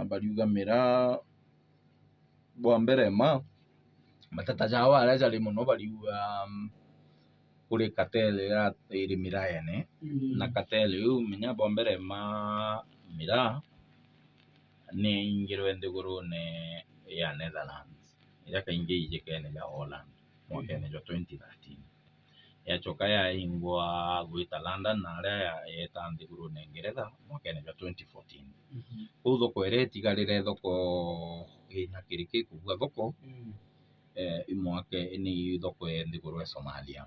bariuga miraa bwa mbere matata jao aria jari muno bariuga kuri cartel iri miraa yene na cartel iu minya bwa mbere miraa ni ingirwe nthigurune ya Netherlands iria kaingi ijikene ya Holland mwakene jwa 2013 yachoka yaingwa gwita London na aria yeta nthigurune Ngeretha mwakene jwa 2014 kuu thoko iria itigarire thoko ina kiriki kuga thoko imwake ni thoko ya nthiguru Somalia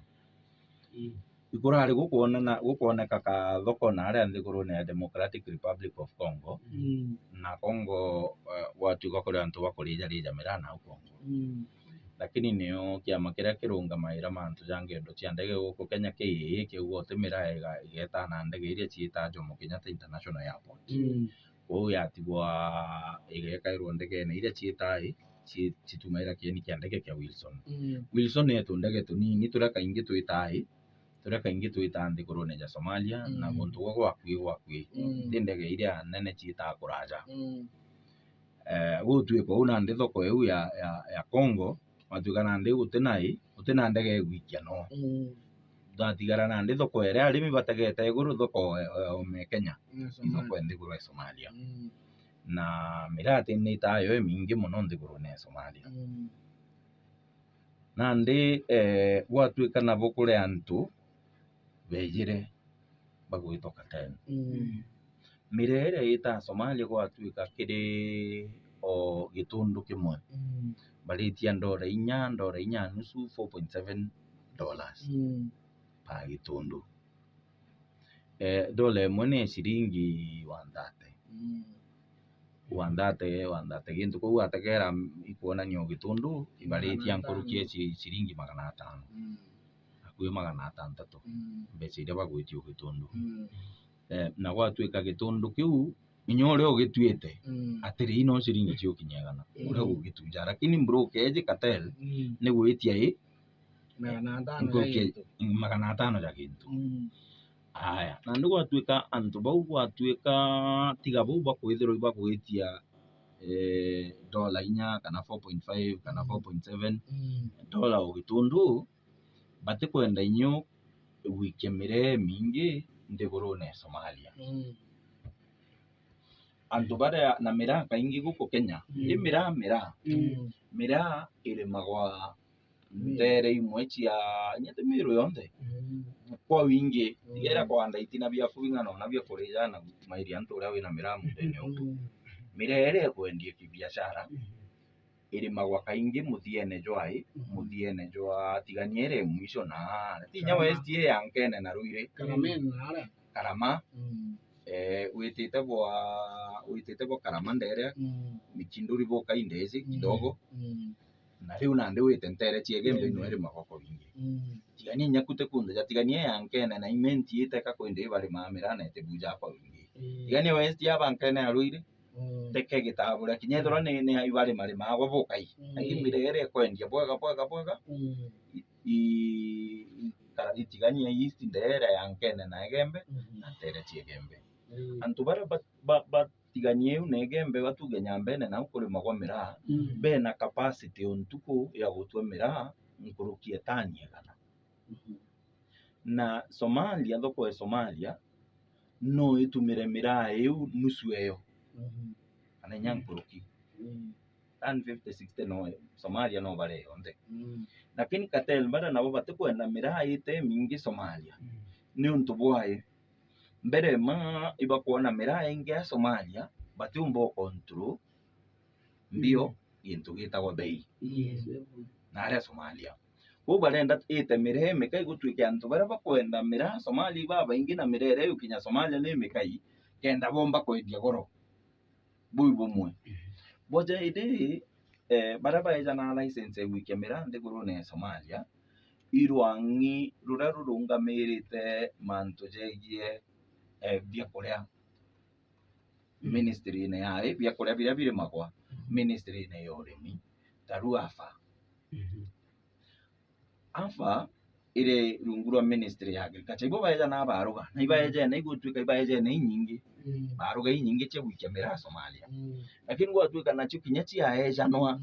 ikurari gukuoneka ka thoko na aria nthigurune ya Democratic Republic of Congo na Congo watuga kuri antu bakurija miraa na Congo lakini niyo kiama kiria kirungamaira mantu ja ngendo cia ndege guku Kenya KAA kiuga uti miraa igetana ndege iria ciita Jomo Kenyatta International Airport kou yatigwa igekairwo ndegene iria citumaira kieni kia ndege kia Wilson ni tundege tunini turia kaingi twita nthigurune ja Somalia na guntu gwakui ti ndege iria nene ciita kuraja gutwika una ndi thoko iu ya Congo matuga na ndi utina ndege gwikia no ndatigara na ndi thoko iria arimi bategete iguru thoko me Kenya thoko nthiguru ya Somalia na miraa ni tayo mingi muno nthigurune ya Somalia na ndi gwatwika nabo kuri antu bejire bagwitwo cartel miraa iria yita Somalia gwatwika kiri o gitundu kimwe baritia $4 $4 nusu $4.7 pa gitundu dola imwe ni ciringi 130 gintu kou ategera ikuonania gitundu ibaritia nkurukie ciringi 500 hakuhi 600 mbeca iria bagwitia gitundu na gwatwika gitundu kiu inya uria ugitwite atiri no ciringi ciukinyagana uria ugituja lakini brokerage cartel ni gwitia 500 ja gintu aya na ndu gwatwika antu bau gwatwika tiga bau bakwithirwa bagwitia $4 kana 4.5 kana 4.7 ugitundu batikwenda inyo wikia miraa mingi nthigurune Somalia antu baria na miraa kaingi guku Kenya ni miraa irimagwa ntere imwe cia nyete miru yonthe kwa wingi tigera kwanda itina bia kubingana na bia kurija na mairia antu uria wina miraa muthenya uyu miraa iria ikwendio kibiashara irimagwa kaingi muthiene jwa tiganie mwisho na tinya west ya Nkene na Ruire Karama witite bwa Karama ndere Mikinduri bo kaindezi kidogo na riu nandi wite ntere ciegembe no iri magoko wingi tiganie nyakute kunde jatiganie ya Nkene na imenti iteka kwende bari mamira na ite buja kwa wingi tiganie west ya Nkene ya Ruire teke gitabura kinyethora ni ibari mari magwo bokai lakini mirere kwendia bwega itiganie east ndere ya Nkene na Egembe na tere ciegembe antu bara batiganie na Egembe batuge nyambene na ukuri magwa miraa be na capacity ontuku ya gutwa miraa nkurukie tani egana na Somalia thoko ya Somalia no itumire miraa iu nusu eyo ana nyankuruki tani 50-60 no Somalia no bare yonde lakini cartel bara nabo batikwenda miraa ite mingi Somalia ni untu bwaye mbere ibakuona miraa ingi ya Somalia batiumbo control mbio into gitagwa bei na aria Somalia ko barenda ite miraa mikai gutwika antu bara bakwenda miraa Somalia baba ingi na miraa iria ukinya Somalia ni mikai kenda bomba kwendia goro bui bumwe boja ide bara baeja na license wikia miraa nthigurune ya Somalia irwangi rura rurungamirite mantu jegie biakuria ministry ne ya biakuria biria biri magwa ministry ne ya urimi taru afa ire rungu rwa ministry ya agriculture ibo baeja na baruga na ibaeja na igutwika ibaeja na inyingi baruga inyingi cia gwikia mira Somalia lakini gwatwika nacio kinya cia eja noa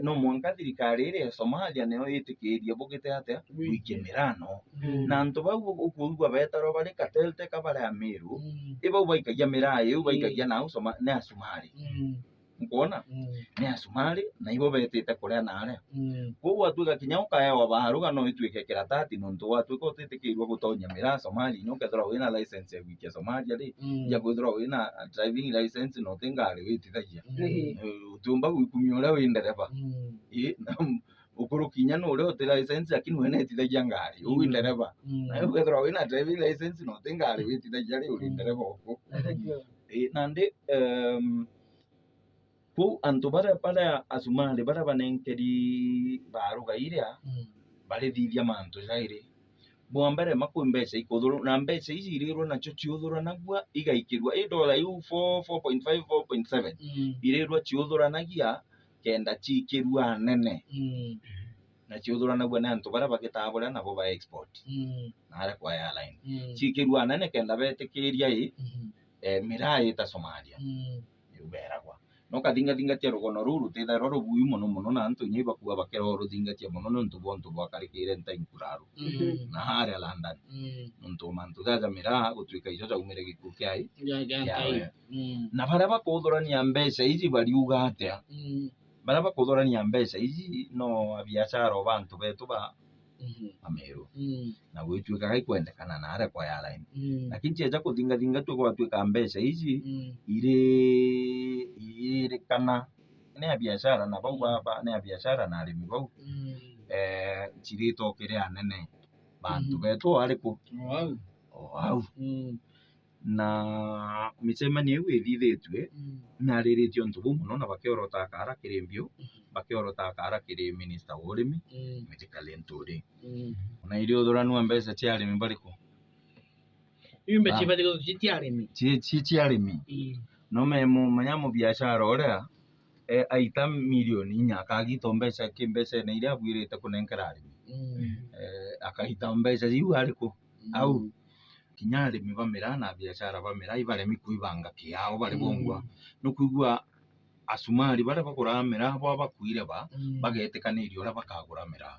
no mwanka thirikari iri Somalia neo itikiria bugite atia gwikia mirano na antu bau ukugwa betaro bari katelte kabare amiru ibo baikagia mira yu baikagia na na Somali mkuona ni Asumali na ibo betete kuria nare koguo atwika kinya ukaewa baruga no itwike kiratati nontu watwika utitikirwa gutonya mira Somali no kethira wina license ya gwikia Somalia ri ya kwithira wina driving license no tingari witithagia utumba gwikumia uria wi ndereba ukuru kinya no uria uti license lakini wena itithagia ngari uwi ndereba na kwithira wina driving license no tingari witithagia ri uri ndereba uko nandi ku antu bara Asumali bara banenkeri baruga iria bari thithia mantu jairi bwa mbere makwe mbeca ikuthuru na mbeca ici irirwo nacio ciuthuranagia igaikirwa dola yu 4.5 4.7 irirwo ciuthuranagia kenda cikirwa nene na ciuthuranagia na antu bara bagitabura nabo ba export na ara kwa airline cikirwa nene kenda betikiria miraa ta Somalia uberagwa no kathingathingatia rugono ruru tithero rubui muno na antu nyi bakua bakero ruthingatia muno nontu bontu bwakarikire ntaikuraru na haria London nontu mantu jaja miraa gutwika ijo jaumire giku kiai na baria bakuthurania mbeca ici bariuga atia baria bakuthurania mbeca ici no biashara bantu betu ba Ameru na gwitwika ikwendekana na aria kwa airline lakini cheja kuthingathinga tu gwatwika mbeca ici ire kana ne biashara na bau baba ne biashara na arimi bau chirito kiria nene bantu betu ariku wow na micemania iu ithithitwe nariritio ntubu muno na bakiorota kara kirimbio bakiorota kara kiri minister wa urimi mitikali nturi na irio thuranu mbeca cia arimi bariku imbe chibadiko cia arimi no memu manyamu biashara oria aita milioni inya akagita mbeca kimbeca na iria abwirite kunenkera arimi akaita mbeca iu ariku au kinya arimi bamira na biashara bamira ibaremi kuibanga kiao bari bongwa no kuigua Asumali bara bakura mira bo bakwire bagetikanirio ora bakagura mira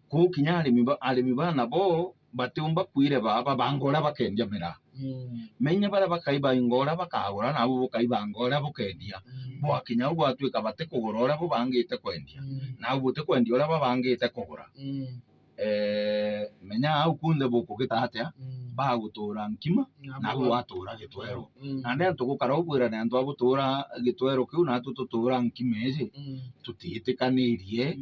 ku kinya arimi bana bo batumba kwire bangora bakendia mira menya bara bakaiba ingora bakagura na bo bakaiba ngora bukendia bo kinya ugo atwika bate kugura ora bo bangite kwendia na bo te kwendia ora bangite kugura menya au kunde buku gitatia bagutura nkima na bo watura gitwero na ndio gukara ubwira na ndo abutura gitwero kiu na tututura nkima ezi tutitikaniriye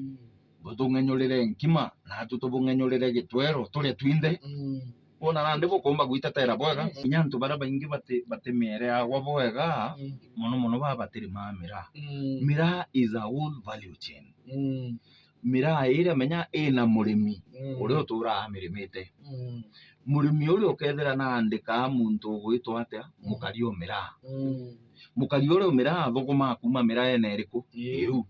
butungenyurire nkima na tutubungenyurire gitwero tule twinde ona nande bukomba gwitatera bwega inyantu bara baingi bate mere agwa bwega muno babatiri mamira mira is a whole value chain mira ira menya ina murimi uri utura mirimite murimi uri ukethera na andika muntu gwitwa atia mukario mira mukario uri mira thuguma kuma mira ene iriku iu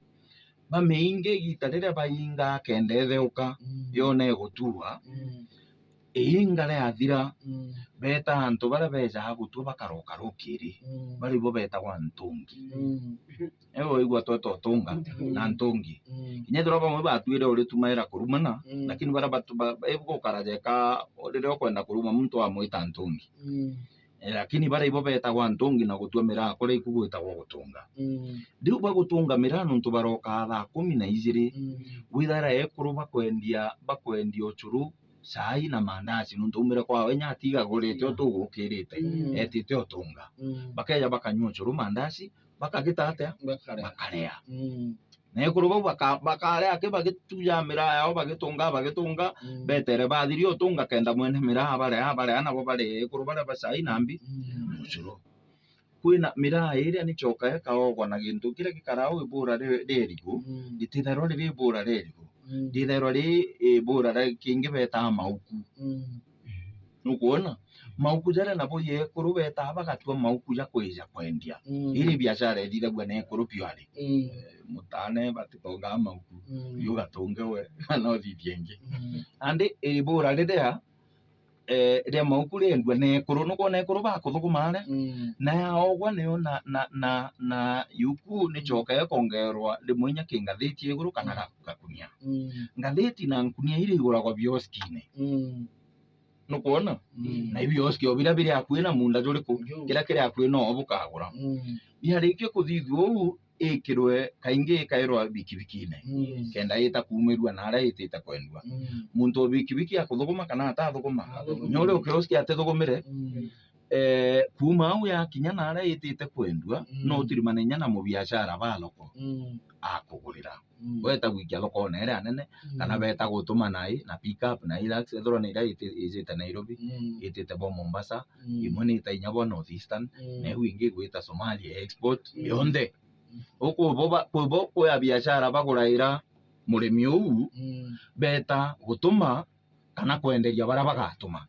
bameinge gitarira bainga kendetheuka yone gutua ingare athira beta antu bara beja gutua bakaroka rukiri bari bo beta kwa ntungi ewo igwa toto tunga na ntungi kinya droba mwe batwire uri tumaira kurumana lakini bara batu ebo karajeka orire kwenda kuruma muntu amwita ntungi lakini bara ibo beta kwa ntungi na gutua mira kore ikugwita kwa gutunga ndiu ba gutunga mira nuntu baroka tha 12 withara ekuruba bakwendia uchuru sai na mandazi nuntu umire kwa wenya atiga gurite otugukirite etite otunga bakeja bakanywa uchuru mandazi bakagita atia bakarea na ekuruba bakarea ke bagituya mira yao bagitunga betere bathiri otunga kenda mwene mira bare ana bo bare ekuruba basai nambi uchuru kwina mira iria ni choka kaogwa na gintu kire gikarao ibura ririku itithero riri ibura ririku ndithero ri ibura kingi beta mauku nukuona mauku jare nabo yekuru beta bagatua mauku ya kweja kwendia ili biashara ithithagua na ekuru piari mutane batitonga mauku yugatunge we no thithienge andi ibura ridea ria mauku rendua na ekuru nukuona ekuru bakuthugumare na yaogwa niyo na yuku ni choka kongerwa rimwe nya kingathiti iguru kana gakunia ngathiti na nkunia ile iguragwa bioskine nukuona na bioski obira biri akuĩ na munda juriku kira akuĩ no obukagura biarikio kuthithwo ikirwe kaingi kairwa bikibikine kenda ita kumirwa na ara itita kwendwa muntu bikibiki akuthuguma kana atathuguma nyore ukioski atethugumire kuma au ya kinya na ara itite kwendwa no tirimanenya na mu biashara baloko akugurira weta wikia thoko na ere anene kana beta gutuma nai na pick up na Hilux ethoro na ira izita Nairobi itite bo Mombasa imwe ni ita inya bo North Eastern na wingi gwita Somalia export yonde uko bo ya biashara baguraira murimi uu beta gutuma kana kwenderia bara bagatuma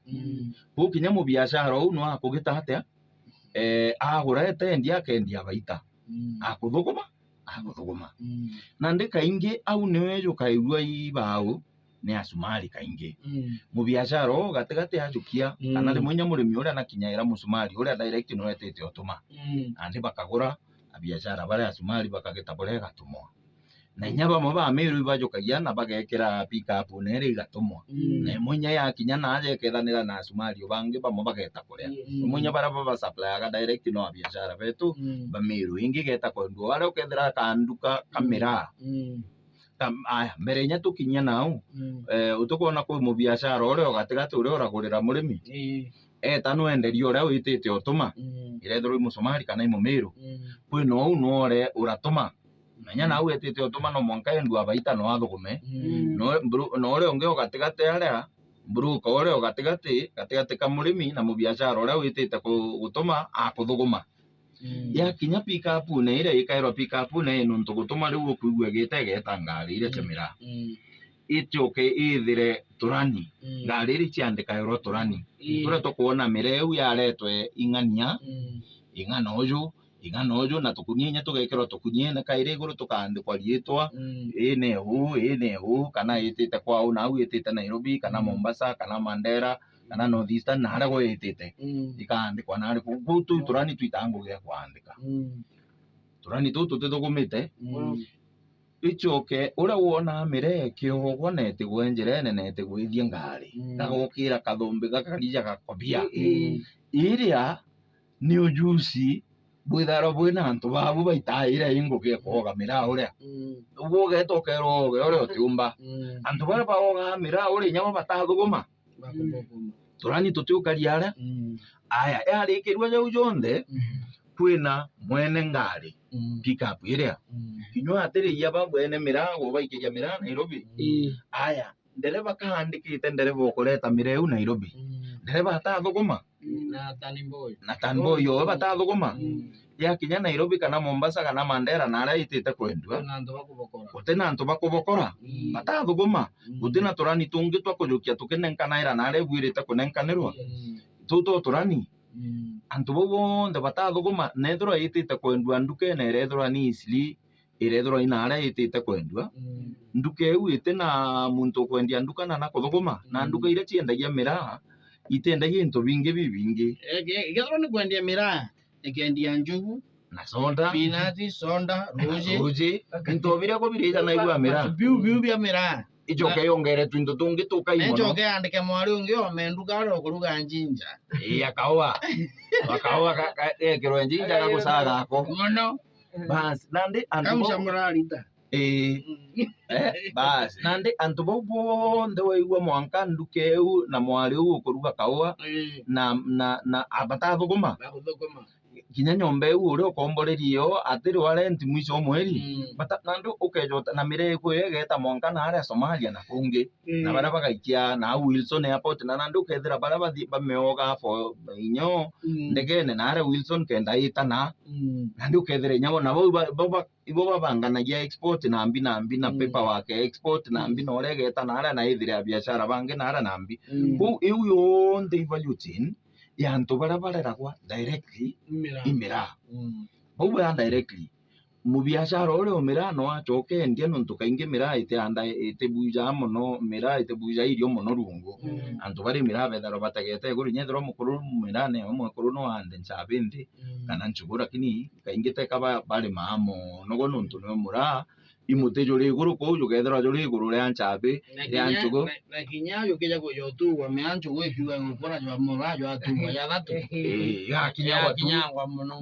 ukinya mu biashara uu no akugita atia agura etendia kendia baita akuthuguma na ndi kaingi au niwe yukaigua ibao ni asumari kaingi mu biashara gatigati ajukia kana rimwe nya murimi uria na kinyaira musumari uria direct no etete otuma andi bakagura biashara bare asumari bakageta bore gatumwa na nyaba maba meru bajukagia na bagekera pick up nere igatumwa na munya ya kinya na aje kethanira na asumari bangi bamo bageta kuria munya bara baba supply ga direct no biashara betu ba meru ingi geta kondu wale ukethira kanduka kamera aya mbere nya tukinya nao utukona ko mu biashara ore gatigati ure uragurira murimi tano enderio ria witite otuma irethoro musumari kana imumeru kwi no ore uratuma nanya na witite otuma no monka endu abaita no athugume no ore onge gatigati aria bruka ore gatigati ka murimi na mu biashara ore witite gutuma akuthuguma ya kinya pick up ne ire ikairo pick up ne no ntugutuma riu kuigwe geta ngari ire chemira itioke ithire turani ngari iri ciandika yoro turani ture tukuona mireu yaretwe ing'ania ing'ano ojo na tukunyenya tugekero tukunye na kaire iguru tukandikwa rietwa ene hu kana itite kwao na au itite Nairobi kana Mombasa kana Mandera kana North Eastern na hara go itite ikandikwa na kutu turani twitango gya kwandika turani tutu tutugumite ichoke ura wona mirekio wonete gwenjere nete gwithie ngari gagukira kathumbi gakarija gakobia iria ni ujusi bwitharo bwina antu babu baitaire inguke koga mira uria ugo getokero ore otiumba antu bara baoga mira uri nyama batathuguma turani tutiukaria aya yari kirwa jau jonde kwina mwene ngari pick up iria kinywa atiri yaba mwene mirango baikiria mira Nairobi aya ndereba kaandikite ndereba ukureta mireu Nairobi ndereba atathuguma na tanboy yo batathuguma ya kinya Nairobi kana Mombasa kana Mandera na ara itite kwendwa gutena antu bakubokora batathuguma gutina turani tungi twakujukia tukinenkanaira na ara bwirite kunenkanirwa tuto turani antu bobo nde batathuguma nethro itite kwendwa nduke na erethro ni isli erethro ina ara itite kwendwa nduke eu itena muntu kwendia nduka na kuthuguma na nduka ire ciendagia mira itendagia into bingi bibingi gethro ni kwendia mira ekendia njugu na soda pinati sonda roje into bire ko birija na igwa mira biu bia mira ijoke yongere twinto tungi tukaimo ijoke andike mwari ungi omenduka ro kuruga njinja akawa ekero njinja gagusaga ko ngono bas nande antu kamshamuralita bas nande antu bobo ndo igwa mwanka ndukeu na mwari u kuruga kawa na abatathuguma kinya nyomba iu uri ukomborerio atiri wa rent mwisho wa mweri bata nandu ukejota na mire ku yegeta monka na ara Somalia na kungi na bara bagaikia na Wilson airport na nandu kethira bara bameoga fo inyo ndegene na ara Wilson kenda itana nandu kethira nyabo na bo babanganagia export na ambi na paper wake export na ambi na oregeta na ara na ithira biashara bange na ara na ambi ku iu yonde value chain yantu barabareragwa directly imira bau ya directly mu biashara ore omira no achoke ndia nontu kainge mira ite anda ite buja mono mira ite buja irio mono rungu antu bari mira betharo batagete guri nyethro mukuru mira ne mukuru no ande nchabindi kana nchugura kini kainge te kaba bari mamo no nontu no mura imute jori guru ko yo gedra jori guru le anchabe ya anchugo na kinya yo keja ko yo tu wa me anchugo ikiwa ngora yo mora yo atu ya datu ya kinya wa mono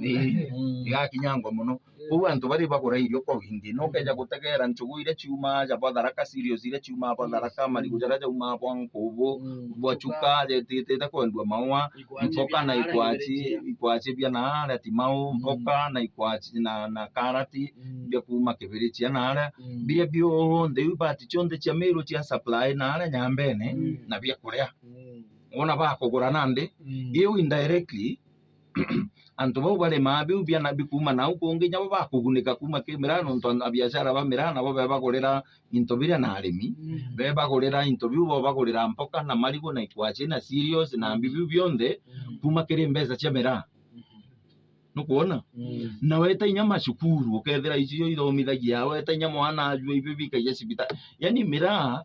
ya kinya wa mono ubu antu bari bakora irio ko hindi no keja gutegera nchugo ile chuma ja badaraka serious ile chuma badaraka mali gujara ja uma kwa nkobo bwachuka je tete ko ndwa mawa mpoka na ikwachi bia na ala timau mpoka na ikwachi na karati bia kuma kebirichi na ala bia bio ndeu bati chonde cha mero cha supply na ala nyambene na bia korea ona ba kugura nande iyo indirectly antu bau bale mabi bia na bikuma na ukonge nyabo ba kugunika kuma kemera no nto biashara ba mera na bo ba gorera intobira na arimi be ba gorera interview bo ba gorera mpoka na marigo na ikwache na serious na ambibi bionde kuma kere mbeza cha mera no kuona na weta inyama shukuru ukethera icio ithomithagia weta inyama wana ajua ibibi kaia sibita yani mira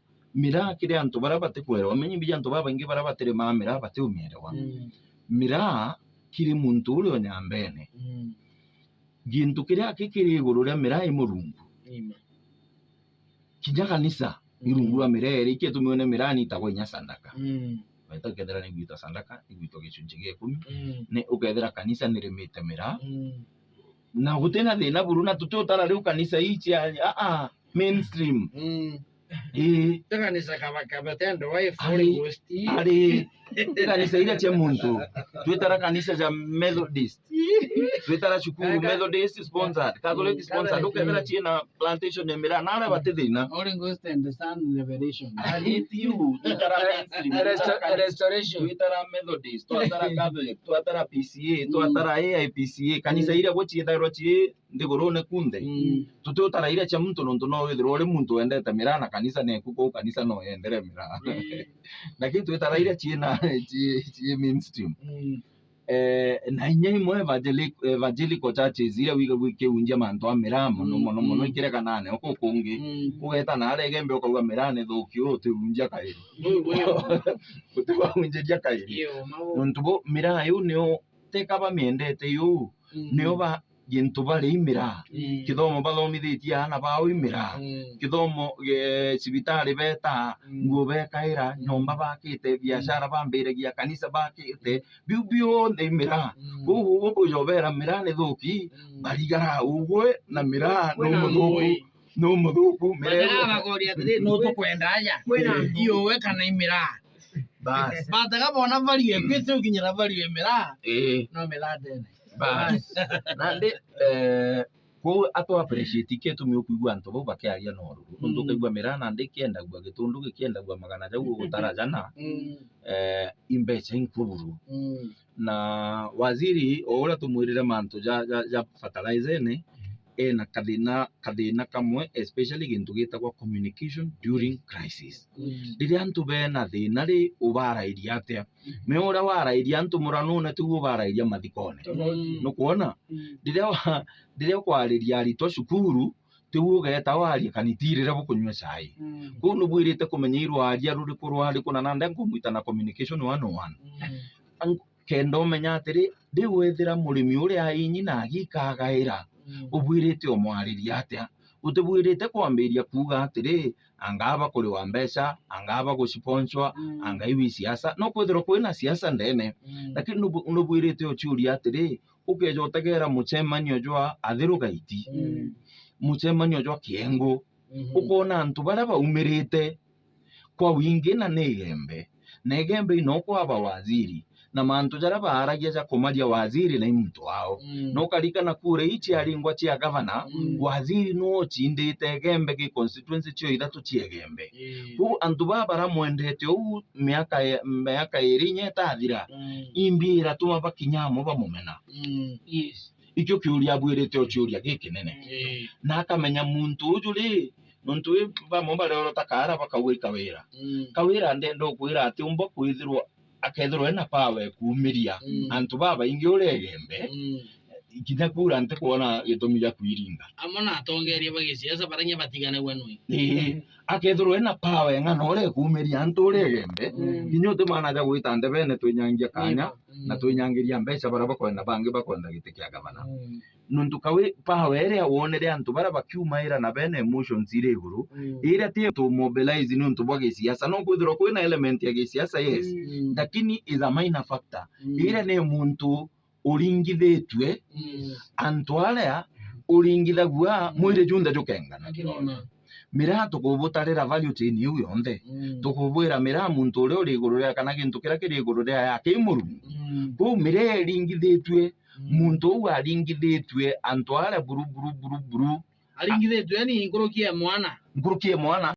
kire antu barabate kwero amenyi bija antu baba ingi barabatere ma mira bate umierewa mira kiri muntu uri onyambene gintu kire akikiri iguru ria mira imurungu kinya kanisa irungu wa mira eri ke tumione mira ni tagwa inya sandaka weta ukethera ni gwita sandaka igwito gicunji gia 10 ne ukethera kanisa nirimite mira na gutena thina buruna tututara riu kanisa ichi mainstream kanisa kaba tendo wa Holy Ghost ari kanisa ile cha muntu twitara kanisa ja Methodist twitara shukuru Methodist sponsored Catholic sponsored ukethera china plantation ya mira nara batethina Holy Ghost and the Sun Revelation ari tiu twitara restoration twitara Methodist twitara Catholic twitara PCA twitara AIPCA kanisa ile gochiethairwo chi ndigorone kunde tututara ile cha muntu nontu no withirwo uri muntu wendete mira na kanisa neku ko kanisa no yendere mira na kitu twitara ile china chi mainstream na inya imwe evangelical churches ile wike unja mantu amira mono ikire kanane uko kungi ugeta na arege mbe ukauga mira ne thukio te unja kairi utuwa unja kairi nontu mira yu neo tekaba miendete yu neo ba gintu bari imira kithomo bathomithitie ana bao imira kithomo cibitari beta nguo bekaira nyomba bakite biashara bambiragia kanisa bakite biu ne imira ugu jobera mira ne thuki barigara ugwe na mira no muthuku mira bagoria atiri no tukwenda aya kwina iyo weka na imira bas bataga bona value kwite ukinyira value imira no mira dene bas nande ko ato appreciate ke tumi okuigwa antu bo bakiaria no ruru ndu kaigwa mira nande kienda gwa gitundu gikienda gwa magana jau gutara jana imbecha inkuburu na waziri ora tumwirire mantu ja fertilizer ne na kadina kamwe especially gintu gitagwa communication during crisis riria antu bena thina ri ubarairia atia me ora warairia antu murano na tu ubarairia mathikone no kuona riria kwariria rito cukuru tu ugeta waria kanitirire bukunywa cai kunu bwirite kumenyirwo aria ruri kurwari kuna nande ngumwita na communication 101 kendo menya atiri ndi wethira murimi uria inyi na agikagaira ubwirite omwariria atia utubwirite kwambiria kuga atiri angaba kuri wa mbeca angaba gusponsor angaiwi siasa no kwethira kwina siasa ndene lakini nubwirite ochuria atiri ukeja utegera muchemanio jwa athiru gaiti muchemanio jwa kiengo ukona antu bara baumirite kwa wingi na negembe ino kwa waziri na mantu jara baharagia ja kumaria waziri na muntu wao no karikana kure ichi alingwa chia gavana waziri no chindite gembe ki constituency chio ithatu chiegembe ku antu bara mwendete u miaka irinya tathira imbira tuma bakinyamo bamumena ikyo kiuria bwirite ochiuria gikinene na akamenya muntu ujuri nontu bamo barero takara bakawika kawira ndendo kwira ati umbo kwithirwo akethirwo ena pawe kuumiria antu baba ingi uregembe ikinya kura nte kuona gitumi gya kwiringa amona atongeria bagiciasa baranya batigane wenwe akethirwo ena pawe ng'ano ure kuumiria antu uregembe kinyo te mana ja gwita ndebene twinyangia kanya na twinyangiria mbeca bara bakwenda bangi bakwenda gite kia gavana nuntu kawe pawe area wonere antu bara bakiumaira na bene emotions ire iguru ira tie to mobilize nuntu bwa giciasa no kwithirwo kwina element ya giciasa yes lakini is a minor factor ira ne muntu uringithitwe antu aria uringithagua mwire junda jukengana mira tukubutarira value chain iu yonthe tukubwira mira muntu uria uri iguru ria kana gintu kiria kiri iguru ria yake murungu ku mire ringithitwe muntu u aringithitwe antu aria buru aringithitwe ni ngurukie mwana